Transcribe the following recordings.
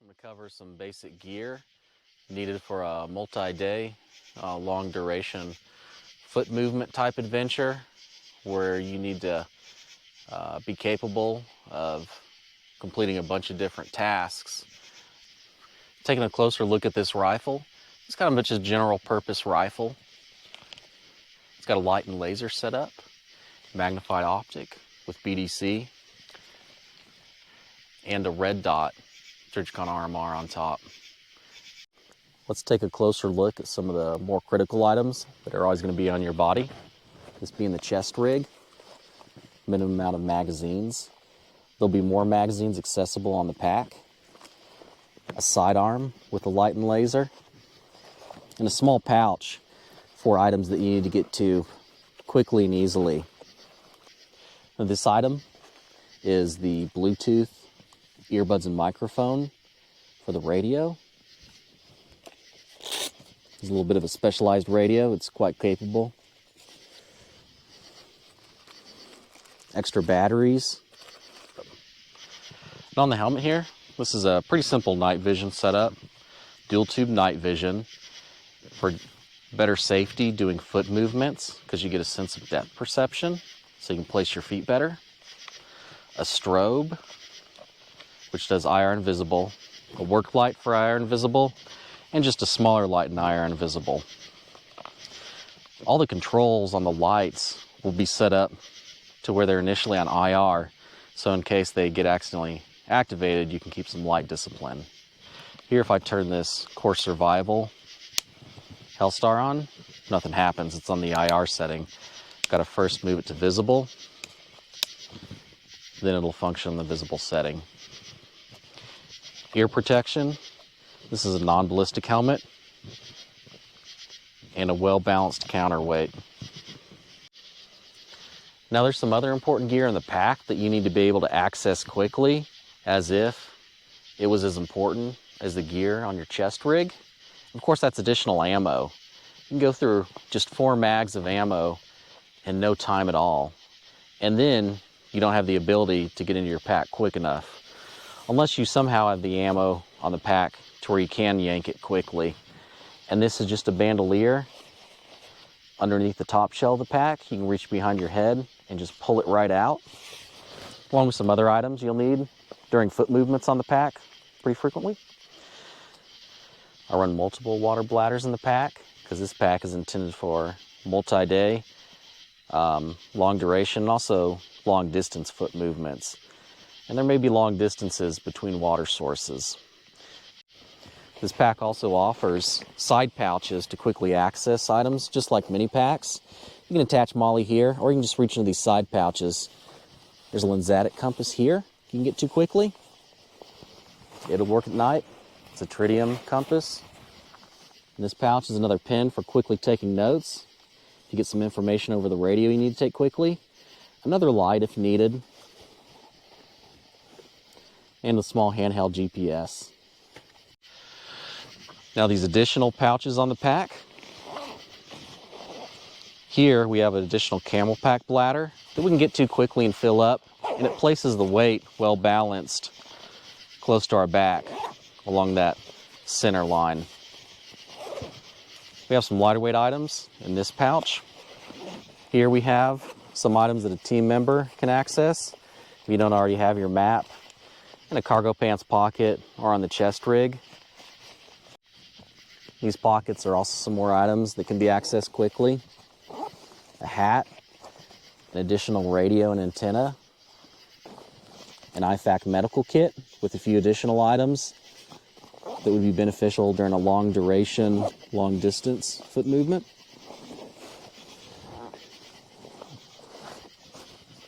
going to cover some basic gear needed for a multi-day, long duration foot movement type adventure where you need to be capable of completing a bunch of different tasks. Taking a closer look at this rifle, it's kind of just a general purpose rifle. It's got a light and laser setup, magnified optic with BDC, and a red dot Surgicon RMR on top. Let's take a closer look at some of the more critical items that are always going to be on your body. This being the chest rig, minimum amount of magazines. There'll be more magazines accessible on the pack, a sidearm with a light and laser, and a small pouch for items that you need to get to quickly and easily. Now, this item is the Bluetooth earbuds and microphone for the radio. It's a little bit of a specialized radio. It's quite capable. Extra batteries. And on the helmet here, this is a pretty simple night vision setup. Dual tube night vision for better safety doing foot movements because you get a sense of depth perception so you can place your feet better. A strobe, which does IR invisible, a work light for IR invisible, and just a smaller light and IR invisible. All the controls on the lights will be set up to where they're initially on IR, so in case they get accidentally activated, you can keep some light discipline. Here, if I turn this Core Survival Hellstar on, nothing happens. It's on the IR setting. Got to first move it to visible, then it'll function in the visible setting. Ear protection. This is a non-ballistic helmet and a well-balanced counterweight. Now there's some other important gear in the pack that you need to be able to access quickly as if it was as important as the gear on your chest rig. Of course, that's additional ammo. You can go through just 4 mags of ammo in no time at all. And then you don't have the ability to get into your pack quick enough unless you somehow have the ammo on the pack to where you can yank it quickly. And this is just a bandolier underneath the top shell of the pack. You can reach behind your head and just pull it right out, along with some other items you'll need during foot movements on the pack pretty frequently. I run multiple water bladders in the pack because this pack is intended for multi-day, long duration, and also long distance foot movements. And there may be long distances between water sources. This pack also offers side pouches to quickly access items, just like mini packs. You can attach MOLLE here, or you can just reach into these side pouches. There's a lensatic compass here you can get to quickly. It'll work at night. It's a tritium compass. And this pouch is another pen for quickly taking notes. If you get some information over the radio you need to take quickly. Another light if needed. And a small handheld GPS. Now these additional pouches on the pack. Here we have an additional camel pack bladder that we can get to quickly and fill up, and it places the weight well balanced close to our back along that center line. We have some lighter weight items in this pouch. Here we have some items that a team member can access if you don't already have your map, in a cargo pants pocket or on the chest rig. These pockets are also some more items that can be accessed quickly. A hat, an additional radio and antenna, an IFAC medical kit with a few additional items that would be beneficial during a long duration, long distance foot movement.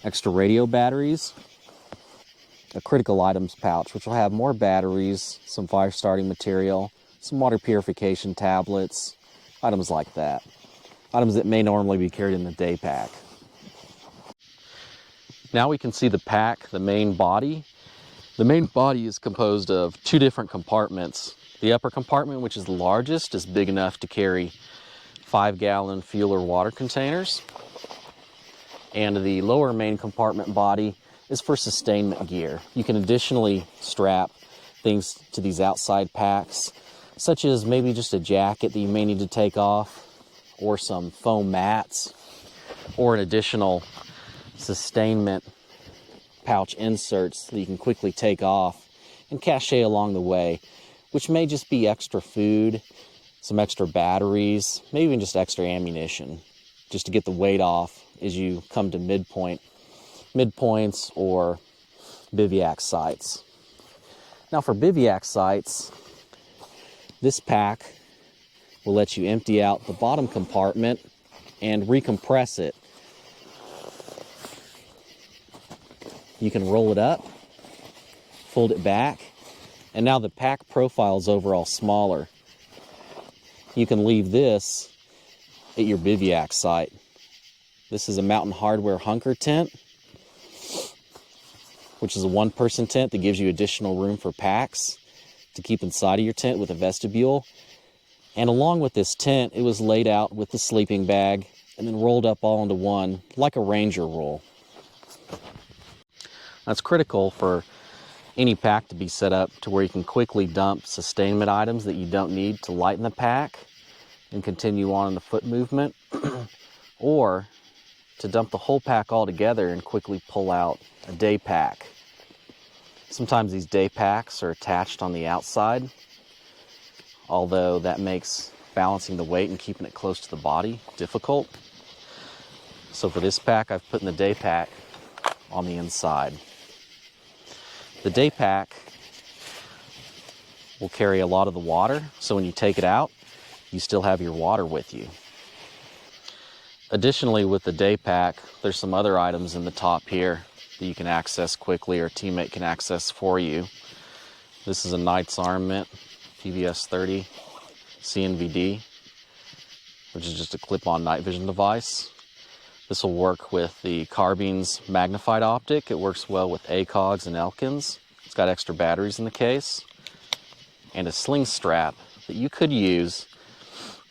Extra radio batteries. A critical items pouch, which will have more batteries, some fire starting material, some water purification tablets, items like that. Items that may normally be carried in the day pack. Now we can see the pack, the main body. The main body is composed of 2 different compartments. The upper compartment, which is the largest, is big enough to carry 5-gallon fuel or water containers. And the lower main compartment body is for sustainment gear. You can additionally strap things to these outside packs, such as maybe just a jacket that you may need to take off, or some foam mats, or an additional Sustainment pouch inserts that you can quickly take off and cache along the way, which may just be extra food, some extra batteries, maybe even just extra ammunition, just to get the weight off as you come to midpoints or bivouac sites. Now for bivouac sites, this pack will let you empty out the bottom compartment and recompress it. You can roll it up, fold it back, and now the pack profile is overall smaller. You can leave this at your bivouac site. This is a Mountain Hardware Hunker tent, which is a one-person tent that gives you additional room for packs to keep inside of your tent with a vestibule. And along with this tent, it was laid out with the sleeping bag and then rolled up all into one, like a Ranger roll. That's critical for any pack to be set up to where you can quickly dump sustainment items that you don't need to lighten the pack and continue on in the foot movement, or to dump the whole pack all together and quickly pull out a day pack. Sometimes these day packs are attached on the outside, although that makes balancing the weight and keeping it close to the body difficult. So for this pack, I've put in the day pack on the inside. The day pack will carry a lot of the water, so when you take it out, you still have your water with you. Additionally, with the day pack, there's some other items in the top here that you can access quickly, or a teammate can access for you. This is a Knight's Armament PVS 30 CNVD, which is just a clip-on night vision device. This will work with the Carbine's magnified optic. It works well with ACOGs and Elkins. It's got extra batteries in the case, and a sling strap that you could use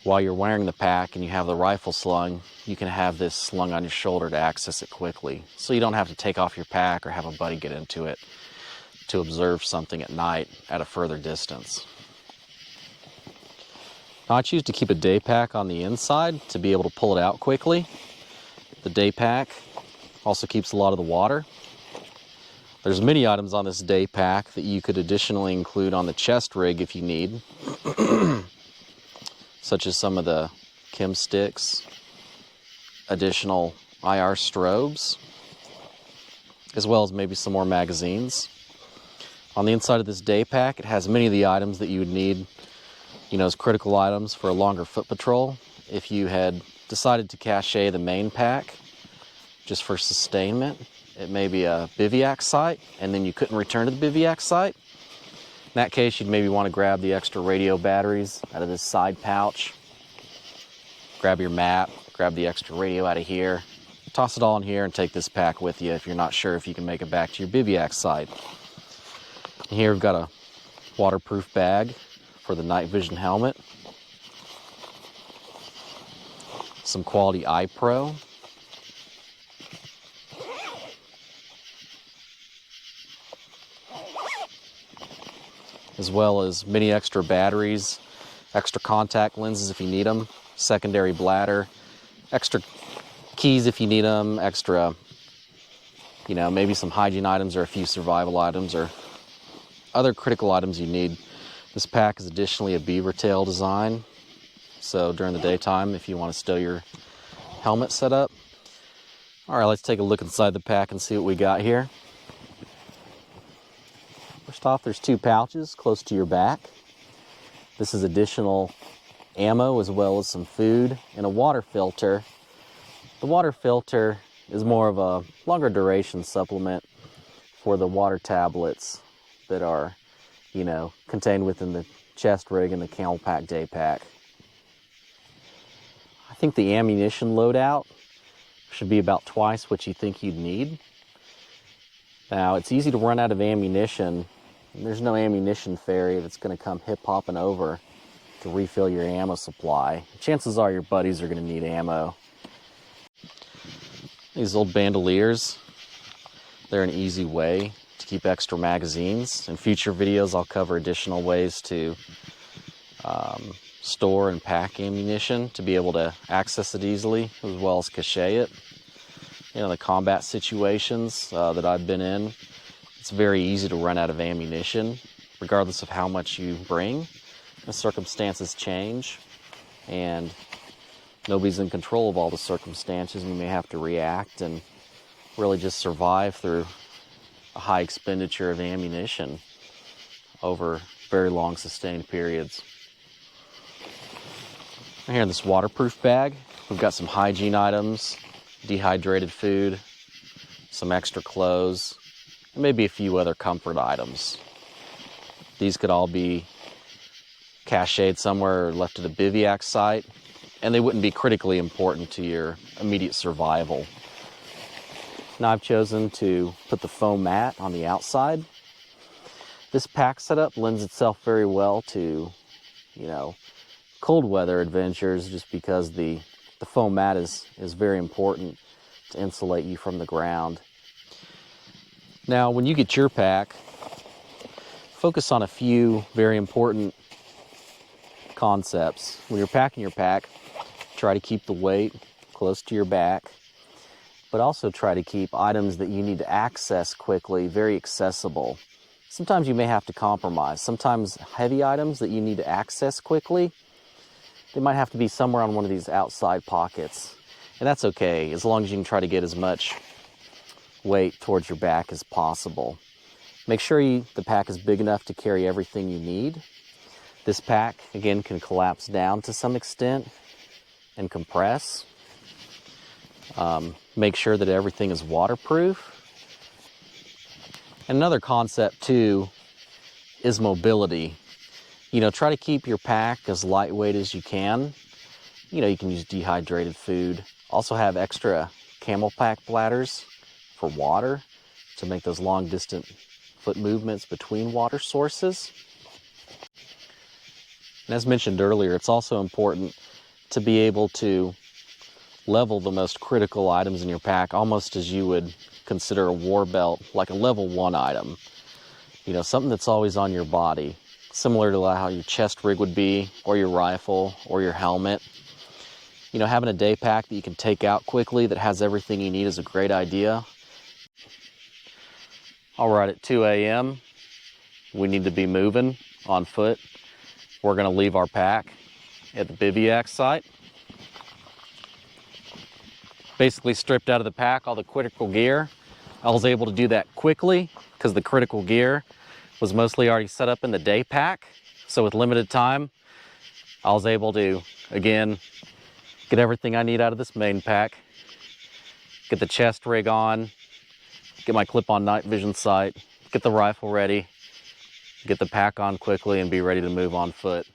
while you're wearing the pack and you have the rifle slung. You can have this slung on your shoulder to access it quickly, so you don't have to take off your pack or have a buddy get into it to observe something at night at a further distance. Now I choose to keep a day pack on the inside to be able to pull it out quickly. The day pack also keeps a lot of the water. There's many items on this day pack that you could additionally include on the chest rig if you need, such as some of the chem sticks, additional IR strobes, as well as maybe some more magazines. On the inside of this day pack, it has many of the items that you would need, as critical items for a longer foot patrol. If you had decided to cache the main pack just for sustainment, it may be a bivouac site, and then you couldn't return to the bivouac site. In that case, you'd maybe want to grab the extra radio batteries out of this side pouch, grab your map, grab the extra radio out of here, toss it all in here and take this pack with you if you're not sure if you can make it back to your bivouac site. And here we've got a waterproof bag for the night vision helmet, some quality eye pro, as well as many extra batteries, extra contact lenses if you need them, secondary bladder, extra keys if you need them, extra, maybe some hygiene items or a few survival items or other critical items you need. This pack is additionally a beaver tail design, so during the daytime if you want to stow your helmet set up. All right, let's take a look inside the pack and see what we got here. First off, there's 2 pouches close to your back. This is additional ammo as well as some food and a water filter. The water filter is more of a longer duration supplement for the water tablets that are, contained within the chest rig and the camel pack day pack. I think the ammunition loadout should be about twice what you think you'd need. Now, it's easy to run out of ammunition. There's no ammunition ferry that's going to come hip-hopping over to refill your ammo supply. Chances are your buddies are going to need ammo. These old Bandoleers, they're an easy way to to keep extra magazines. In future videos, I'll cover additional ways to store and pack ammunition to be able to access it easily, as well as cache it. You know, the combat situations that I've been in, it's very easy to run out of ammunition, regardless of how much you bring. The circumstances change, and nobody's in control of all the circumstances, and you may have to react and really just survive through a high expenditure of ammunition over very long sustained periods. Here in this waterproof bag, we've got some hygiene items, dehydrated food, some extra clothes, and maybe a few other comfort items. These could all be cached somewhere or left at a bivouac site, and they wouldn't be critically important to your immediate survival. Now I've chosen to put the foam mat on the outside. This pack setup lends itself very well to, cold weather adventures, just because the foam mat is very important to insulate you from the ground. Now, when you get your pack, focus on a few very important concepts. When you're packing your pack, try to keep the weight close to your back, but also try to keep items that you need to access quickly very accessible. Sometimes you may have to compromise. Sometimes heavy items that you need to access quickly, they might have to be somewhere on one of these outside pockets. And that's okay, as long as you can try to get as much weight towards your back as possible. Make sure the pack is big enough to carry everything you need. This pack, again, can collapse down to some extent and compress. Make sure that everything is waterproof. And another concept, too, is mobility. Try to keep your pack as lightweight as you can. You can use dehydrated food. Also have extra camel pack bladders for water to make those long distant foot movements between water sources. And as mentioned earlier, it's also important to be able to level the most critical items in your pack almost as you would consider a war belt, like a level 1 item. Something that's always on your body, similar to how your chest rig would be, or your rifle, or your helmet. Having a day pack that you can take out quickly that has everything you need is a great idea. All right, at 2 a.m., we need to be moving on foot. We're going to leave our pack at the bivouac site. Basically stripped out of the pack all the critical gear. I was able to do that quickly because the critical gear was mostly already set up in the day pack. So with limited time, I was able to, again, get everything I need out of this main pack, get the chest rig on, get my clip-on night vision sight, get the rifle ready, get the pack on quickly, and be ready to move on foot.